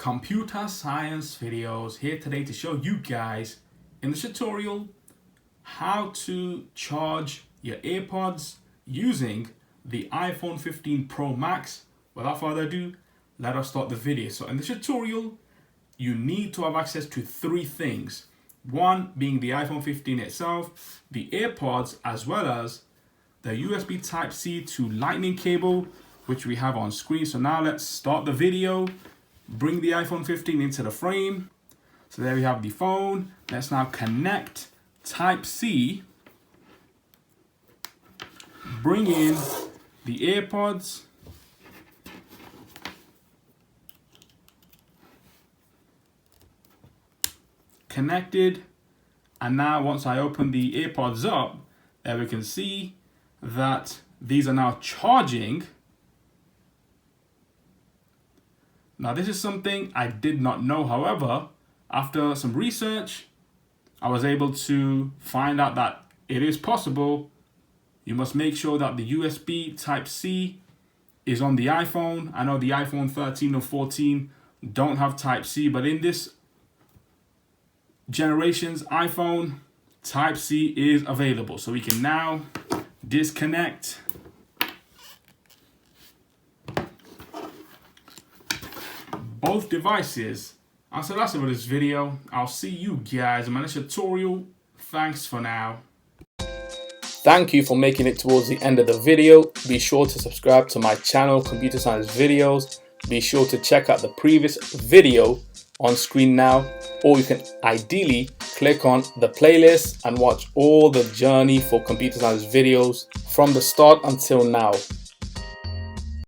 Computer Science Videos here today to show you guys in this tutorial how to charge your EarPods using the iPhone 15 Pro Max. Without further ado, let us start the video. So in this tutorial, you need to have access to three things. One being the iPhone 15 itself, the EarPods, as well as the USB Type-C to Lightning cable, which we have on screen. So now let's start the video. Bring the iPhone 15 into the frame. So there we have the phone. Let's now connect Type-C. Bring in the EarPods. Connected. And now once I open the EarPods up, there we can see that these are now charging. Now this is something I did not know. However, after some research, I was able to find out that it is possible. You must make sure that the USB Type-C is on the iPhone. I know the iPhone 13 or 14 don't have Type-C, but in this generation's iPhone, Type-C is available. So we can now disconnect both devices. And so that's it for this video. I'll see you guys in my next tutorial. Thanks for now. Thank you for making it towards the end of the video. Be sure to subscribe to my channel, Computer Science Videos. Be sure to check out the previous video on screen now, or you can ideally click on the playlist and watch all the journey for Computer Science Videos from the start until now.